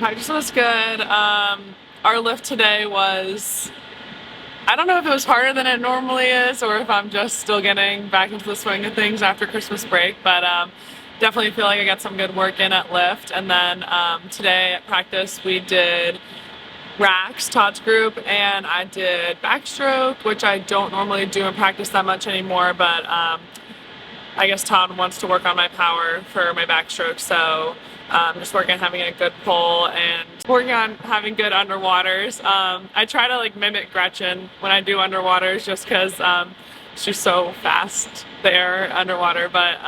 Practice was good. Our lift today was, I don't know if it was harder than it normally is or if I'm just still getting back into the swing of things after Christmas break, but definitely feel like I got some good work in at lift. And then today at practice we did racks, Todd's group, and I did backstroke, which I don't normally do in practice that much anymore, but I guess Todd wants to work on my power for my backstroke, so just working on having a good pull and working on having good underwaters. I try to like mimic Gretchen when I do underwaters just because she's so fast there underwater, but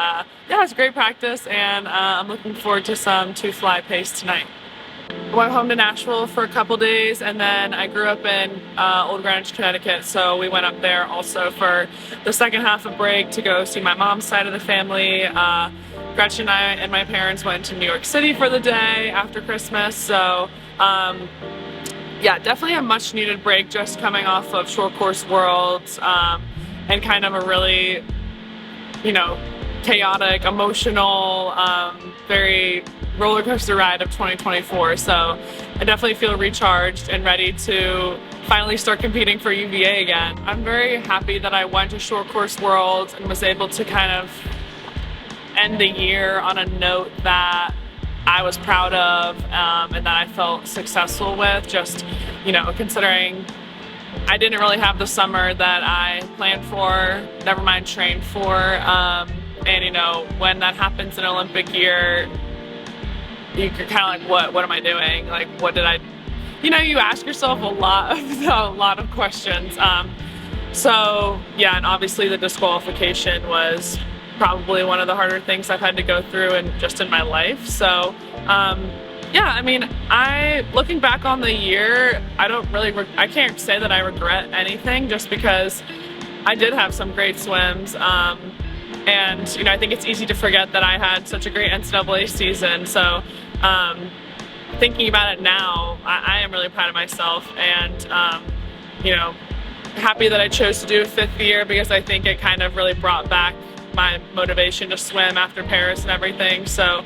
yeah, it's great practice, and I'm looking forward to some two fly pace tonight. I went home to Nashville for a couple days, and then I grew up in Old Greenwich, Connecticut, so we went up there also for the second half of break to go see my mom's side of the family. Gretchen and I and my parents went to New York City for the day after Christmas, so yeah, definitely a much needed break just coming off of Short Course Worlds and kind of a really, chaotic, emotional, very roller coaster ride of 2024, so I definitely feel recharged and ready to finally start competing for UVA again. I'm very happy that I went to Short Course Worlds and was able to kind of end the year on a note that I was proud of and that I felt successful with, just considering I didn't really have the summer that I planned for, never mind trained for, and when that happens in an Olympic year, you're kind of like, what am I doing? Like, what did I, you ask yourself a lot of questions. So yeah, and obviously the disqualification was probably one of the harder things I've had to go through and just in my life. So yeah, I mean, looking back on the year, I can't say that I regret anything, just because I did have some great swims. And I think it's easy to forget that I had such a great NCAA season. So thinking about it now, I am really proud of myself, and happy that I chose to do a fifth year, because I think it kind of really brought back my motivation to swim after Paris and everything. So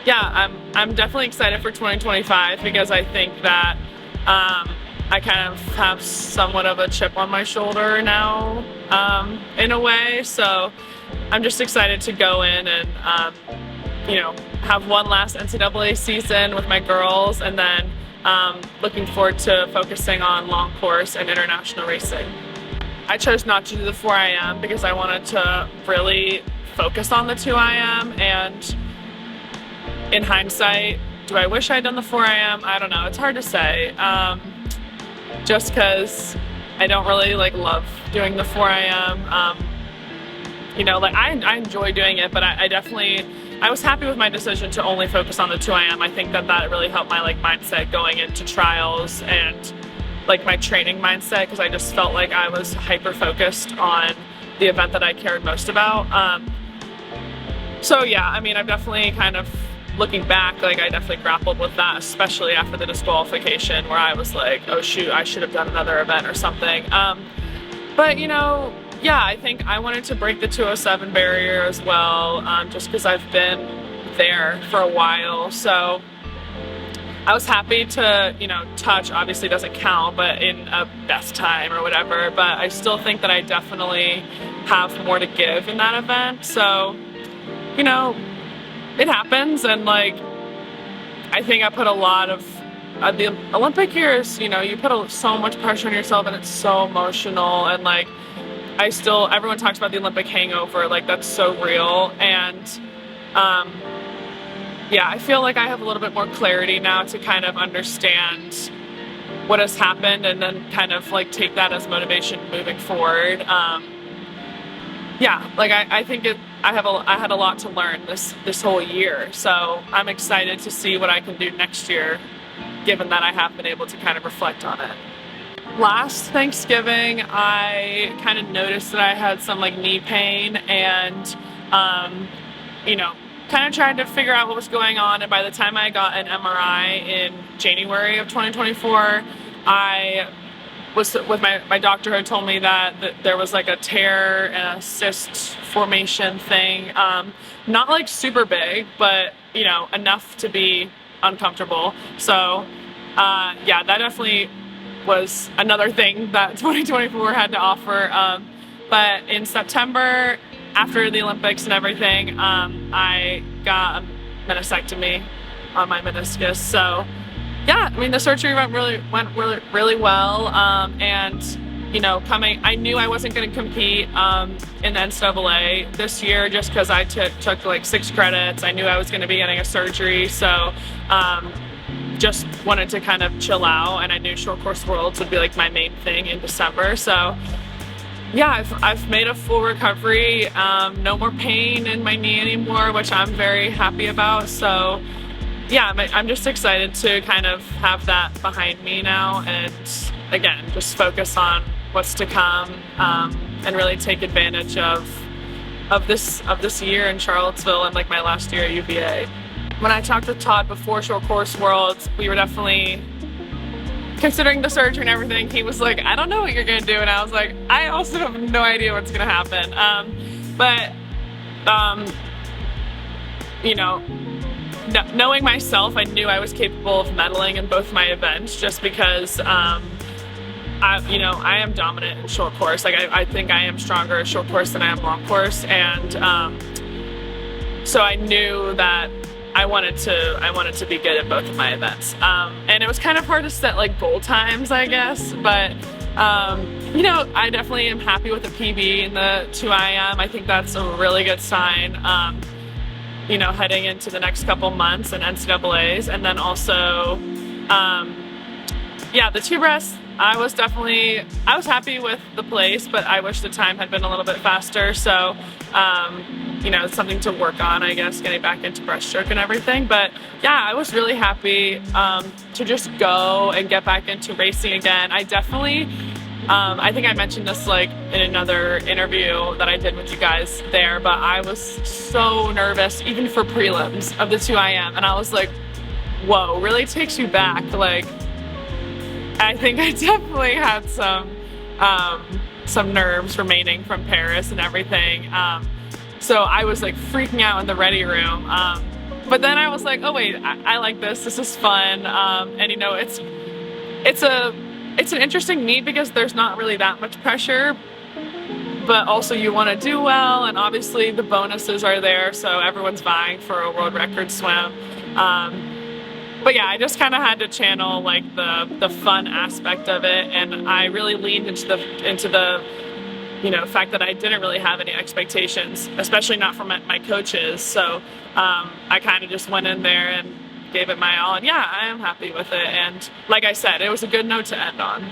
yeah, I'm definitely excited for 2025, because I think that I kind of have somewhat of a chip on my shoulder now, in a way. So I'm just excited to go in and, have one last NCAA season with my girls, and then looking forward to focusing on long course and international racing. I chose not to do the 4 IM because I wanted to really focus on the 2 IM, and in hindsight, do I wish I'd done the 4 IM? I don't know, it's hard to say. Just because I don't really love doing the 4 IM. I enjoy doing it, but I was happy with my decision to only focus on the 2 IM. I think that really helped my mindset going into trials and my training mindset, because I just felt like I was hyper focused on the event that I cared most about. So yeah, I mean, I've definitely kind of, looking back, I definitely grappled with that, especially after the disqualification, where I was like, oh shoot, I should have done another event or something. But yeah, I think I wanted to break the 207 barrier as well, just because I've been there for a while. So I was happy to, touch, obviously doesn't count, but in a best time or whatever, but I still think that I definitely have more to give in that event. So, it happens, and I think I put a lot of the Olympic years, you put so much pressure on yourself, and it's so emotional, and everyone talks about the Olympic hangover, that's so real, and yeah, I feel like I have a little bit more clarity now to kind of understand what has happened, and then kind of take that as motivation moving forward. Yeah, I think I had a lot to learn this whole year, so I'm excited to see what I can do next year, given that I have been able to kind of reflect on it. Last Thanksgiving, I kind of noticed that I had some knee pain, and kind of tried to figure out what was going on, and by the time I got an MRI in January of 2024, I was with my doctor, who told me that there was a tear and a cyst formation thing, not super big, but enough to be uncomfortable. So yeah, that definitely was another thing that 2024 had to offer. But in September, after the Olympics and everything, I got a meniscectomy on my meniscus. So yeah, I mean, the surgery went really well. And you know, I knew I wasn't going to compete in the NCAA this year just because I took like 6 credits. I knew I was going to be getting a surgery, so just wanted to kind of chill out, and I knew short course worlds would be like my main thing in December. So yeah, I've made a full recovery, no more pain in my knee anymore, which I'm very happy about. So yeah, I'm just excited to kind of have that behind me now, and again, just focus on what's to come, and really take advantage of this year in Charlottesville and like my last year at UVA. When I talked with Todd before Short Course Worlds, we were definitely considering the surgery and everything. He was like, I don't know what you're gonna do, and I was like, I also have no idea what's gonna happen. You know, knowing myself, I knew I was capable of medaling in both my events, just because I am dominant in short course. Like I think I am stronger at short course than I am long course, and so I knew that I wanted to be good at both of my events. And it was kind of hard to set like goal times, I guess, but you know, I definitely am happy with the PB in the 2IM. I think that's a really good sign, you know, heading into the next couple months and NCAAs. And then also, yeah, the 2 breasts, I was happy with the place, but I wish the time had been a little bit faster. So, you know, it's something to work on, I guess, getting back into breaststroke and everything. But yeah, I was really happy to just go and get back into racing again. I definitely, I think I mentioned this like in another interview that I did with you guys there, but I was so nervous even for prelims of the 2IM, and I was like, whoa, really takes you back. Like, I think I definitely had some nerves remaining from Paris and everything. So I was like freaking out in the ready room. But then I was like, oh wait, I like this. This is fun. And you know, it's an interesting meet because there's not really that much pressure, but also you want to do well, and obviously the bonuses are there, so everyone's vying for a world record swim. But yeah, I just kind of had to channel like the fun aspect of it, and I really leaned into the you know, fact that I didn't really have any expectations, especially not from my coaches. So I kind of just went in there and gave it my all, and yeah, I am happy with it. And like I said, it was a good note to end on.